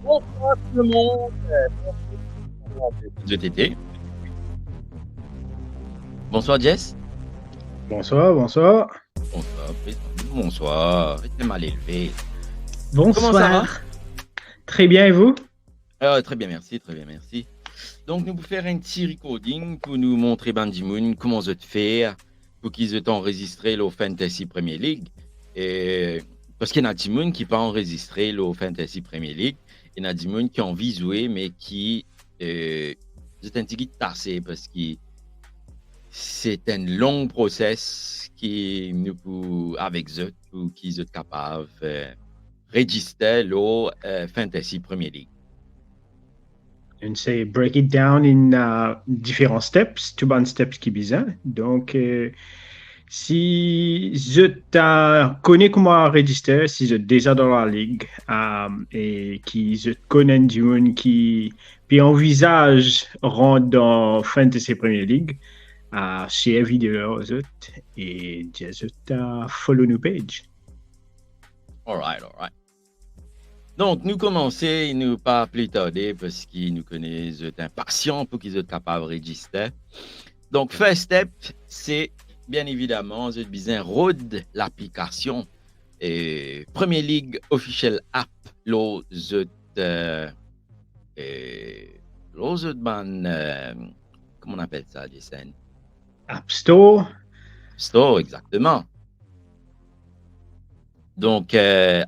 Bonsoir tout le monde. De TT. Bonsoir Jess. Bonsoir, bonsoir. Bonsoir. Bonsoir. T'es mal élevé. Bonsoir. Comment ça va? Très bien, et vous? Très bien, merci, très bien, merci. Donc, nous allons faire un petit recording pour nous montrer Bandy Moon comment je te faire pour qu'ils aient enregistré le Fantasy Premier League. Et, parce qu'il y a des gens qui pas enregistré le Fantasy Premier League. Il y a des gens qui ont envie de jouer, mais qui c'est un petit peu tassé parce que c'est un long process qui nous avec eux pour qu'ils soient capables de registrer le Fantasy Premier League. On sait break it down in différents steps, tout bon steps qui besoin. Donc, si je connais comment enregistrer, si je déjà dans la ligue et qui je connais du monde qui puis envisage rentrer dans Fantasy Premier League, share vidéo aux autres et juste follow nos page. All right. Donc, nous commençons, nous pas plus tarder parce qu'ils nous connaissent impatients pour qu'ils soient capables de registrer. Donc, first step, c'est bien évidemment, vous besoin road l'application Premier League Official App, comment on appelle ça, Jason? App Store. Store, exactement. Donc,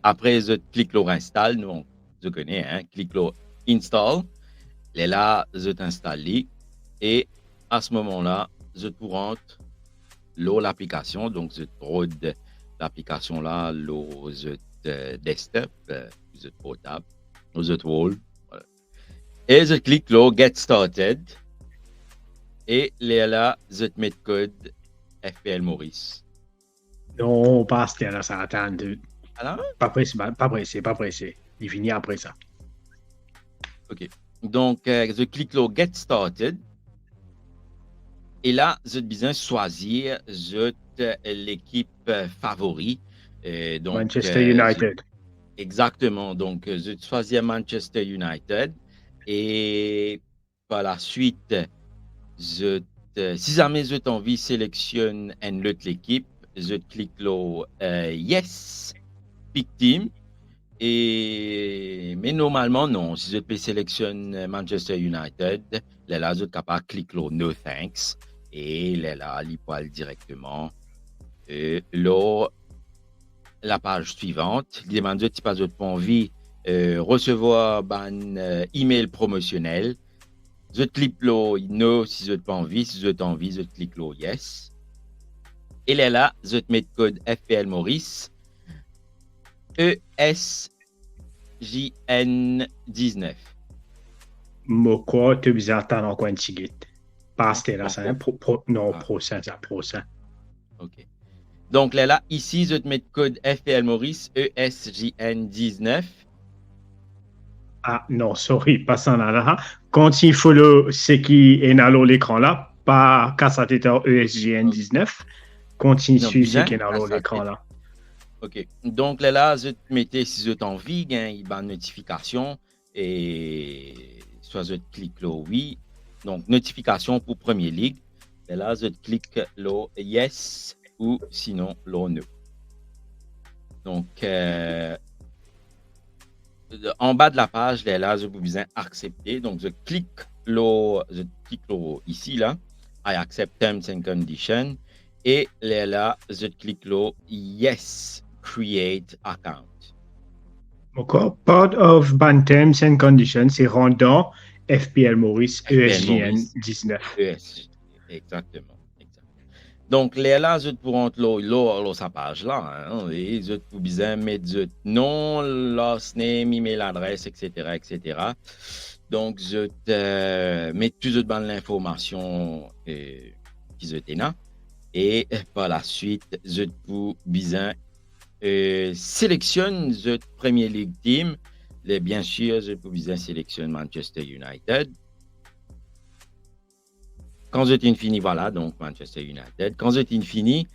après, je clique sur install. Donc, je connais, clique sur install. Et là, je t'installe. Et à ce moment-là, je te rentre l'application. Donc, je te l'application là, le desktop, le portable, le wall. Voilà. Et je clique sur Get Started. Et là, je te mets le code FPL Maurice. Non, pas là, ça attend. Alors? Pas pressé. Il finit après ça. OK. Donc, je clique sur Get Started. Et là, je besoin choisir l'équipe favorite. Donc, Manchester United. Exactement. Donc, je choisis Manchester United. Et par la suite, si jamais je t'envie sélectionne une autre équipe, je clique sur Yes, Pick Team. Mais normalement, non. Si je peux sélectionner Manchester United, là, je suis capable de cliquer sur No Thanks. Et là, il peut aller directement. La page suivante, il demande si tu n'as pas envie de recevoir un email promotionnel. Je clique sur No si je n'ai pas envie. Si je n'ai envie, je clique sur Yes. Et là, je te mets le code FPL Maurice. ESJN19. Pourquoi tu as attendre encore un petit guide? Pas là, ça. Non, Ah. pro ça. OK. Donc là, ici, je te mets le code FPL Maurice, ESJN19. Ah, non, sorry, pas ça là. Quand il follow ce qui est dans l'écran là, pas Cassateter ESGN19, continue sur ce qui est dans l'écran là. OK. Donc là, je te mettais, si je t'en envie, il y a une notification et soit je clique là, oui. Donc, notification pour Premier League. Et là, je clique là, yes ou sinon là, no. Donc, en bas de la page, là, je vous besoin accepter. Donc, je clique là, ici, là, I accept terms and conditions. Et là, je clique là, yes, create account. Encore, part of ban terms and conditions, c'est rendant FPL Maurice ESGN19. Exactement. Donc, là, je te rentre là, sa page là, hein, et je te besoin mettre le nom, last name, email adresse, etc. Donc, je te mets tout de l'information qui est là. Et par la suite, je te besoin sélectionne le Premier League team. Bien sûr, je te besoin sélectionne Manchester United. Quand je fini, voilà, donc Manchester United. Quand je fini,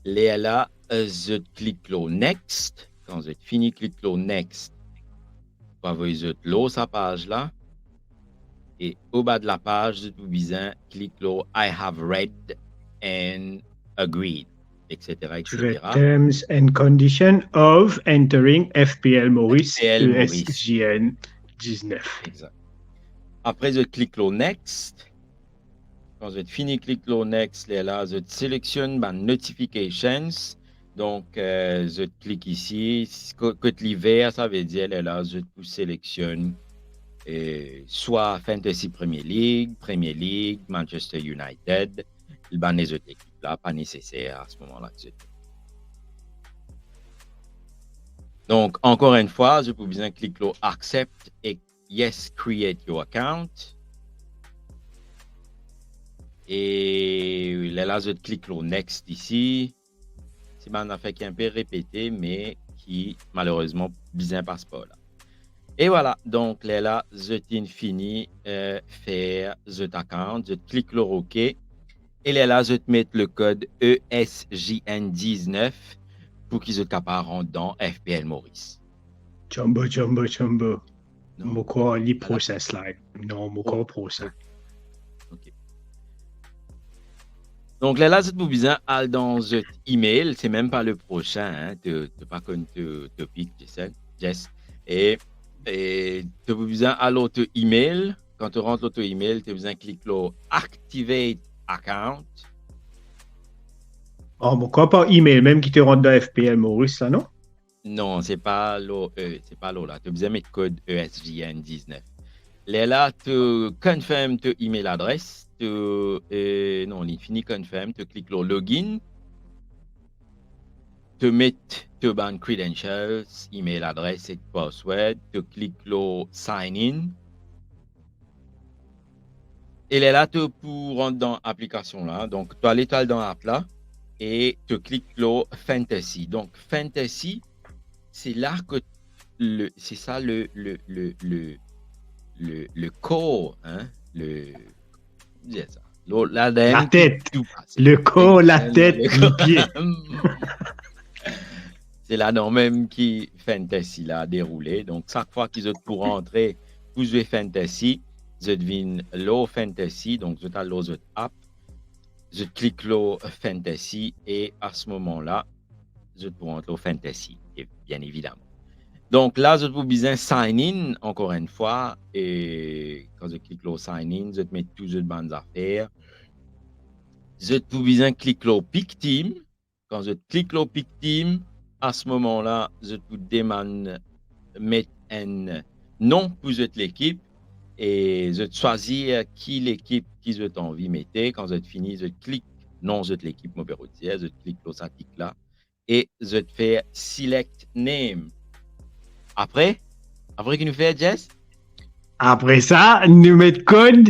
là, je clique sur Next. Quand je fini, clique sur Next. pour avoir l'eau sa page là. Et au bas de la page, vous besoin cliquer là I have read and agreed, etc., Tu fais etc. Terms and Conditions of Entering FPL Maurice FPL Maurice. ESGN 19. Exact. Après, je clique là Next. Quand je finis, clique là Next, là, je sélectionne ma Notifications. Donc, je clique ici. Côté l'hiver, ça veut dire là, je sélectionne soit Fantasy Premier League, Manchester United, le ban des autres équipes là, pas nécessaire à ce moment-là. Donc, encore une fois, je peux bien cliquer là Accept et Yes, create your account. Et là, je clique là Next ici. C'est un affaire qui est un peu répété, mais qui malheureusement bien passe pas là. Et voilà, donc là, je t'ai fini faire cet account, je clique le OK. Et là, je te mets le code ESJN19 pour qu'ils soient capables de rentrer dans FPL Maurice. Jumbo. Non. Moko li process là. Non, moko process. OK. Donc là, je te besoin aller dans cet email, c'est même pas le prochain, hein, tu pas connu le topic, Jess. Et tu as besoin à l'autre email. Quand tu rentres l'autre email, tu as besoin de cliquer là Activate Account. Oh, pourquoi pas email même qui te rentre dans FPL Maurice là, non? Non, c'est pas l'eau, c'est pas l'eau là. Tu as besoin de mettre code ESJN19. Là, tu confirmes ton email adresse. Non, il finit confirm. Tu cliques là Login. Tu mets tes ban credentials, email adresse et password. Tu cliques là Sign in. Et là, tu peux rentrer dans l'application là. Donc, tu as l'étoile dans l'app là. Et tu cliques là Fantasy. Donc, Fantasy, c'est là que c'est ça le corps, hein, ça. La tête, le corps, la tête, le pied. C'est là non même qui Fantasy là déroulé. Donc chaque fois qu'ils ont pour rentrer, vous jouez Fantasy, je devine l'eau Fantasy, donc je t'ai l'autre app, je clique l'eau Fantasy et à ce moment-là, je peux rentrer l'eau Fantasy, bien évidemment. Donc là, je peux besoin sign in encore une fois. Et quand je clique le sign in, je te mets toutes les bandes affaires. Je peux besoin cliquer le pick team. Quand je clique le pick team, à ce moment-là, je peux demander mettre un nom pour l'équipe. Et je choisir qui l'équipe qui je t'envie mettre. Quand je finis, je clique non, je l'équipe Moberotière. Je clique le article là. Et je te fais select name. Après qu'il nous fait Jess? Après ça, nous mettons code.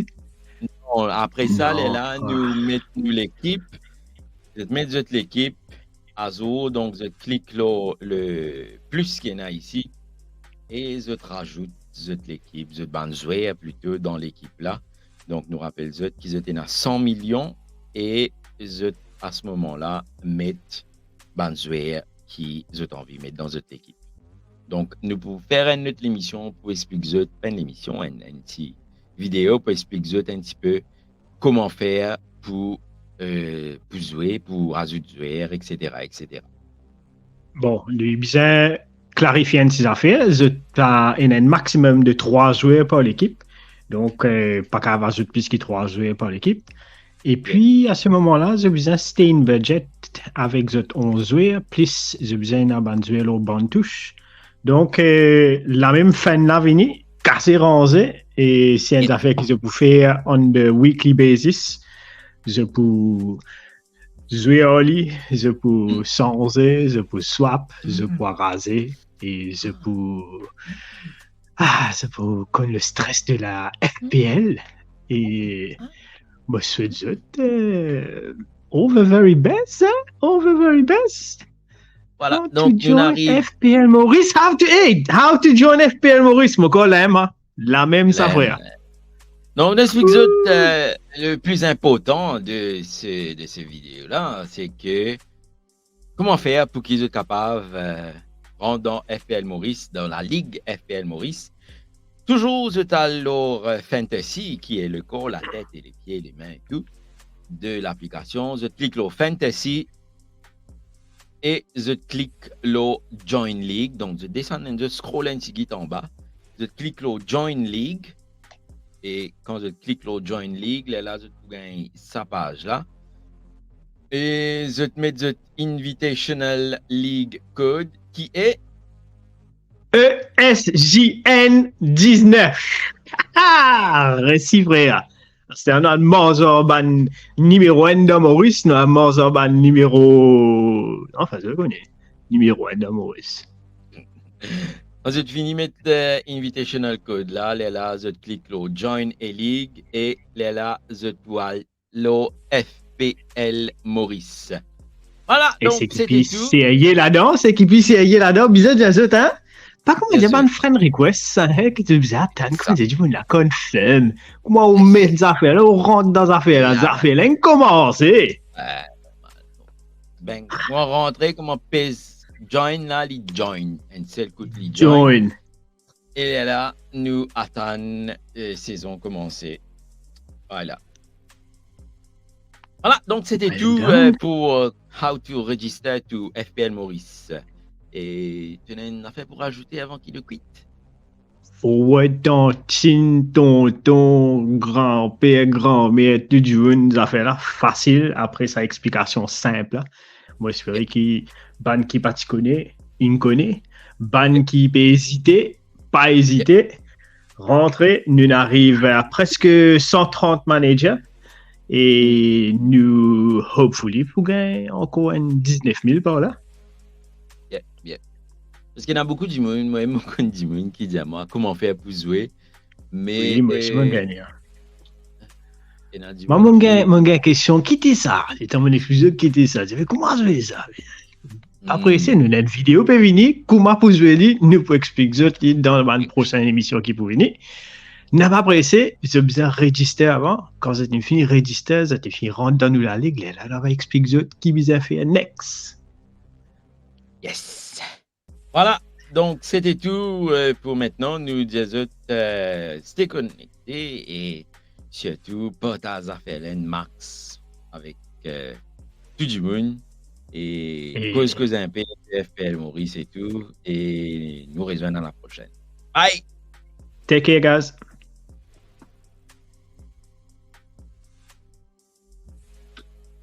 Non, après ça, là, nous mettons l'équipe. Je te mets l'équipe Azo, donc je clique le plus qu'il y en a ici et je te rajoute l'équipe, je te jouer plutôt dans l'équipe là. Donc nous rappelons qu'ils étaient à 100 millions et je à ce moment-là mettre jouer qui je envie de mettre dans cette équipe. Donc, nous pouvons faire une autre émission pour expliquer pas une émission, une petite vidéo pour expliquer un petit peu comment faire pour jouer, pour ajouter joueurs, etc., etc. Bon, lui besoin clarifier ces affaires. Tu as un maximum de 3 joueurs par l'équipe. Donc, pas qu'à ajouter plus que 3 joueurs par l'équipe. Et puis, à ce moment-là, j'ai besoin de stay in budget avec 11 joueurs, plus j'ai besoin d'un joueur au banc de touche. Donc, la même fin de l'avenir, casser rangé, et c'est une affaire que je peux faire on the weekly basis. Je peux jouer en lit, je peux changer, je peux swap, je peux raser, et je peux comme le stress de la FPL. Et moi, je suis all the very best, hein? All the very best. Voilà, how donc to join FPL Maurice, how to join FPL Maurice, mon collègue, la même ça frère. Donc, on explique le plus important de ce vidéo-là, c'est que comment faire pour qu'ils soient capables de rentrer dans FPL Maurice, dans la ligue FPL Maurice. toujours alors Fantasy, qui est le corps, la tête et les pieds, les mains et tout, de l'application. Je clique le Fantasy et je clique le Join League. Donc, je descends et je scroll un petit en bas. Je clique le Join League. Et quand je clique le Join League, là, je gagne sa page là. Et je te mets le Invitational League Code qui est ESJN 19. Récit frère. C'est un Morzoban numéro 1 de Maurice, un Morzoban numéro. Enfin, je le connais. Numéro 1 de Maurice. Je finis de mettre Invitational Code là, je clique le Join a League et là, je dois le FPL Maurice. Voilà, et donc c'était tout. C'est là-dedans, c'est qui puisse essayer là-dedans, bizarre de ça, hein? Pas comment dire, un friend request, ça, que tu faisais attendre, comment dire, tu la confirme. Comment on met des affaires là, on rentre dans les affaires là, les affaires là, commence. Ben, comment rentrer, comment pèse join là, les join. Un seul coup de join. Et là, nous attendons saison commencée. Voilà. Voilà, donc c'était tout pour How to Register to FPL Maurice. Et tu as une affaire pour ajouter avant qu'il le quitte? Ouais, ton grand-père, grand-mère, tout du monde, des affaires là, facile, après sa explication simple. Moi, j'espère qu'il ban qui pas connaît, il connaît. Ban qui peut hésiter, pas hésiter. Rentrer, nous arrive à presque 130 managers. Et nous, hopefully, pour gagner encore 19 000 par là. Yeah. Parce qu'il y a beaucoup de monde, moi, beaucoup de monde qui disent à moi comment faire pour jouer. Mais. Oui, moi, je m'en gagne. Mon gars, question, quittez ça. C'est un épisode, quittez ça. Comment jouer ça? Après, c'est une vidéo peut venir. Comment pour jouer, nous pour expliquer dans la prochaine émission qui peut venir. N'a pas pressé, j'ai besoin de register avant. Quand vous êtes fini, register, vous êtes fini, rentre dans la ligue. Là, on va expliquer qui vous a fait next. Yes. Voilà. Donc, c'était tout pour maintenant. Nous disons, stay connecté et surtout, partage affaire max avec tout du monde. Et cause un peu FPL Maurice et tout. Et nous rejoignons dans la prochaine. Bye. Take care, guys.